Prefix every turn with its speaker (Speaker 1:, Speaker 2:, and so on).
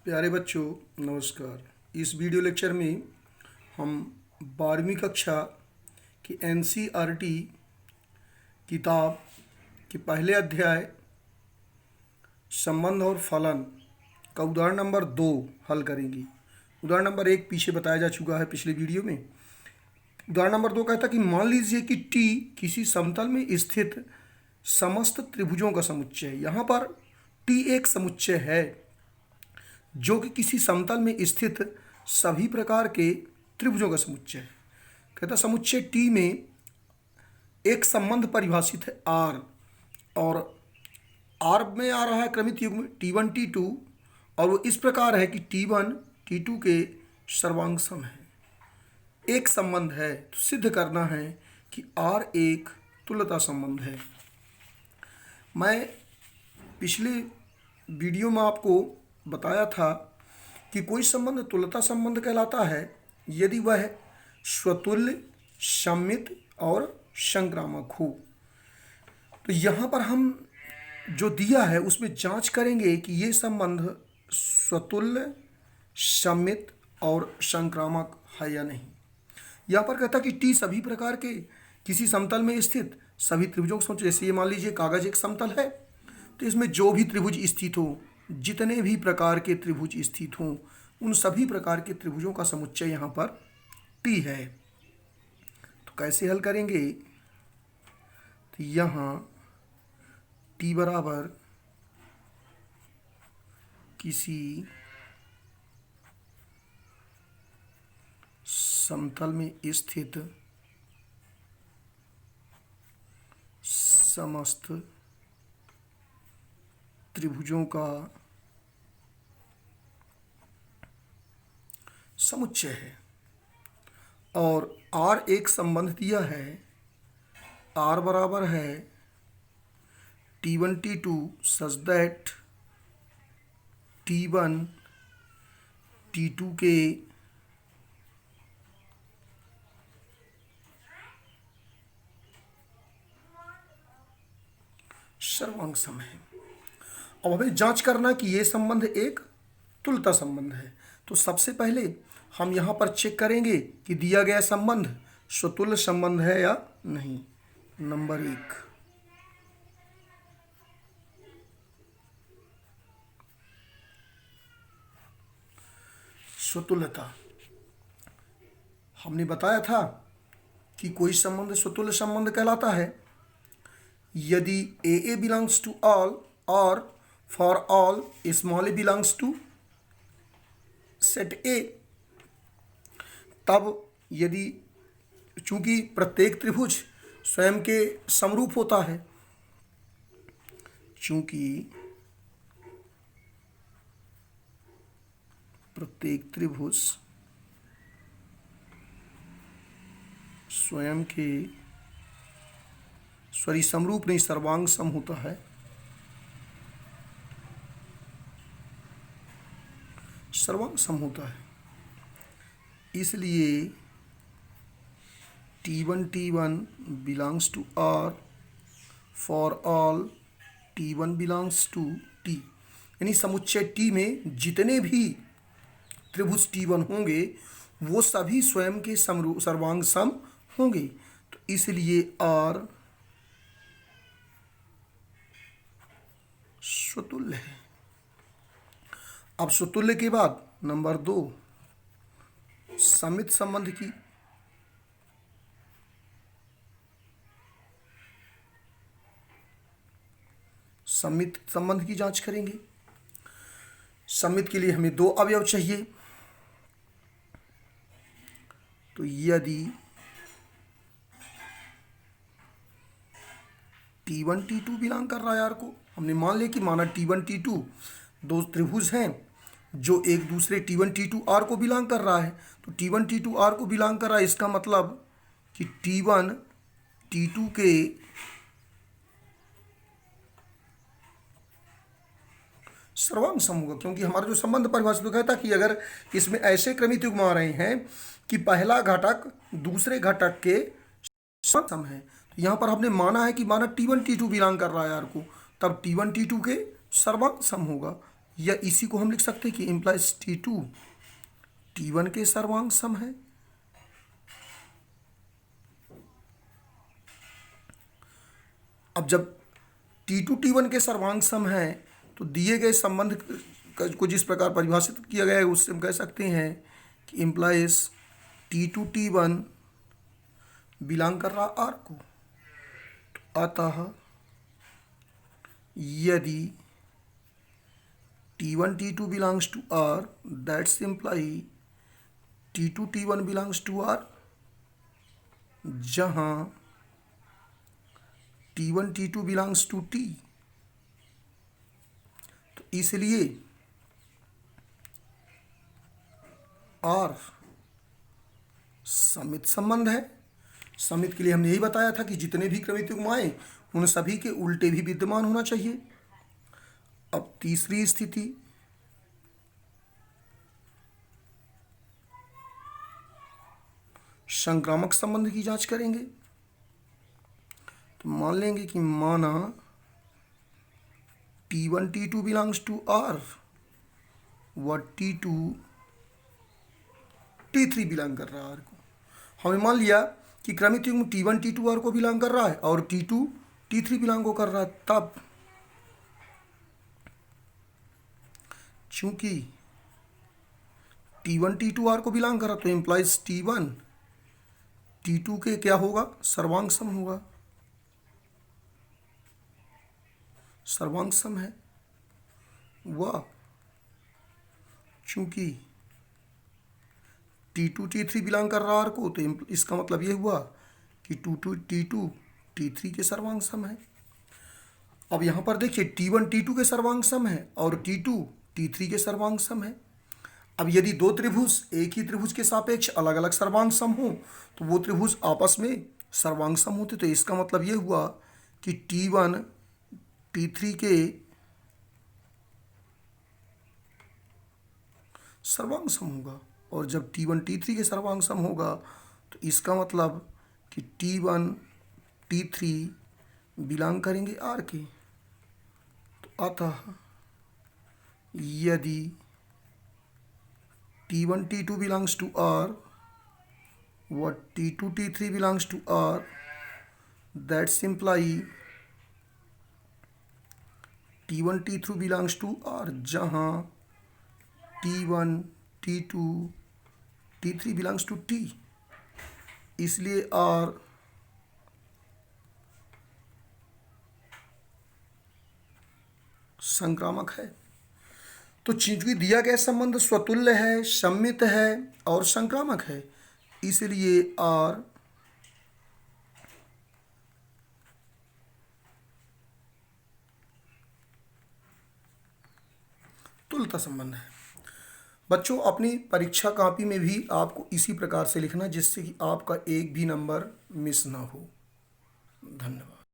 Speaker 1: प्यारे बच्चों, नमस्कार। इस वीडियो लेक्चर में हम 12वीं कक्षा की एनसीईआरटी किताब के पहले अध्याय संबंध और फलन का उदाहरण नंबर 2 हल करेंगे। उदाहरण नंबर 1 पीछे बताया जा चुका है पिछले वीडियो में। उदाहरण नंबर 2 कहता है कि मान लीजिए कि टी किसी समतल में स्थित समस्त त्रिभुजों का समुच्चय है। यहाँ पर टी एक समुच्चय है जो कि किसी समतल में स्थित सभी प्रकार के त्रिभुजों का समुच्चय है। कहता समुच्चय टी में एक संबंध परिभाषित है आर, और आर में आ रहा है क्रमित युग्म T1 T2, और वो इस प्रकार है कि T1 T2 के सर्वांग सम है। एक संबंध है तो सिद्ध करना है कि आर एक तुल्यता संबंध है। मैं पिछले वीडियो में आपको बताया था कि कोई संबंध तुल्यता संबंध कहलाता है यदि वह स्वतुल्य, सममित और संक्रामक हो। तो यहाँ पर हम जो दिया है उसमें जांच करेंगे कि ये संबंध स्वतुल्य, सममित और संक्रामक है या नहीं। यहाँ पर कहता कि टी सभी प्रकार के किसी समतल में स्थित सभी त्रिभुजों को समझो। जैसे ये मान लीजिए कागज एक समतल है, तो इसमें जो भी त्रिभुज स्थित हो, जितने भी प्रकार के त्रिभुज स्थित हों, उन सभी प्रकार के त्रिभुजों का समुच्चय यहाँ पर टी है। तो कैसे हल करेंगे? तो यहाँ टी बराबर किसी समतल में स्थित समस्त त्रिभुजों का समुच्चय है, और आर एक संबंध दिया है। आर बराबर है T1 T2 such that T1 T2 के सर्वांग सम है। अब हमें जांच करना कि ये संबंध एक तुल्यता संबंध है। तो सबसे पहले हम यहाँ पर चेक करेंगे कि दिया गया संबंध स्वतुल्य संबंध है या नहीं। नंबर 1, स्वतुल्यता। हमने बताया था कि कोई संबंध स्वतुल्य संबंध कहलाता है यदि ए बिलोंग्स टू ऑल और for all small a belongs to set A. तब यदि चूंकि प्रत्येक त्रिभुज स्वयं के समरूप होता है, चूंकि प्रत्येक त्रिभुज स्वयं के समरूप नहीं, सर्वांग सम होता है। सर्वांग सम होता है, इसलिए T1 T1 belongs to R for all T1 belongs to T। यानी समुच्चय T में जितने भी त्रिभुज T1 होंगे वो सभी स्वयं के सर्वांग सम होंगे। तो इसलिए R स्वतुल्य है। अब स्वतुल्य के बाद नंबर 2, सममित संबंध की। सममित संबंध की जांच करेंगे। सममित के लिए हमें 2 अवयव चाहिए। तो यदि T1 T2 बिलोंग कर रहा है यार को, हमने मान लिया कि माना T1 T2 दो त्रिभुज हैं जो एक दूसरे T1 T2 R को बिलोंग कर रहा है। तो T1 T2 R को बिलोंग कर रहा है, इसका मतलब कि T1 T2 के सर्वांग सम होगा, क्योंकि हमारा जो संबंध परिभाषित तो कहता कि अगर इसमें ऐसे क्रमित युग्म आ रहे हैं कि पहला घटक दूसरे घटक के सम है। तो यहाँ पर हमने माना है कि माना T1 T2 बिलोंग कर रहा है यार को, तब T1 T2 के सर्वांग सम होगा। या इसी को हम लिख सकते हैं कि इम्प्लाइज T2 T1 के सर्वांग सम है। अब जब T2 T1 के सर्वांग सम है तो दिए गए संबंध को जिस प्रकार परिभाषित किया गया है उससे हम कह सकते हैं कि इम्प्लाइज T2 T1 बिलोंग कर रहा आर को। तो अतः यदि T1 T2 belongs to R, that's imply T2 T1 belongs to R, जहां T1 T2 belongs to T। तो इसलिए आर समित संबंध है। समित के लिए हमने यही बताया था कि जितने भी क्रमिक युग्म आए उन सभी के उल्टे भी विद्यमान होना चाहिए। अब तीसरी स्थिति, संक्रामक संबंध की जांच करेंगे। तो मान लेंगे कि माना T1 T2 belongs to are व T2 T3 बिलोंग कर रहा है आर को। हमने मान लिया कि क्रमिक युग्म T1 T2 आर को बिलोंग कर रहा है और T2 T3 बिलोंग को कर रहा है। तब चूंकि T1 T2 आर को बिलोंग कर रहा तो इम्प्लाइज T1 T2 के क्या होगा, सर्वांग सम होगा। सर्वांग सम है वह, चूंकि T2 T3 बिलोंग कर रहा आर को तो इसका मतलब ये हुआ कि T2 T3 के सर्वांग सम है। अब यहाँ पर देखिए T1 T2 के सर्वांग सम है और T2 T3 के सर्वांग सम है। अब यदि दो त्रिभुज एक ही त्रिभुज के सापेक्ष अलग अलग सर्वांग सम हो तो वो त्रिभुज आपस में सर्वांग सम होते। तो इसका मतलब ये हुआ कि T1 T3 के सर्वांग सम होगा और जब T1 T3 के सर्वांग सम होगा तो इसका मतलब कि T1 T3 बिलोंग करेंगे आर के। तो अतः यदि T1 T2 belongs to are व T2 T3 belongs to R, that's imply T1 T3 belongs to R, जहां T1 T2 T3 belongs to T। इसलिए आर संक्रामक है। तो चूंकि दिया गया संबंध स्वतुल्य है, सम्मित है और संक्रामक है, इसलिए आर तुल्यता संबंध है। बच्चों अपनी परीक्षा कॉपी में भी आपको इसी प्रकार से लिखना जिससे कि आपका एक भी नंबर मिस ना हो। धन्यवाद।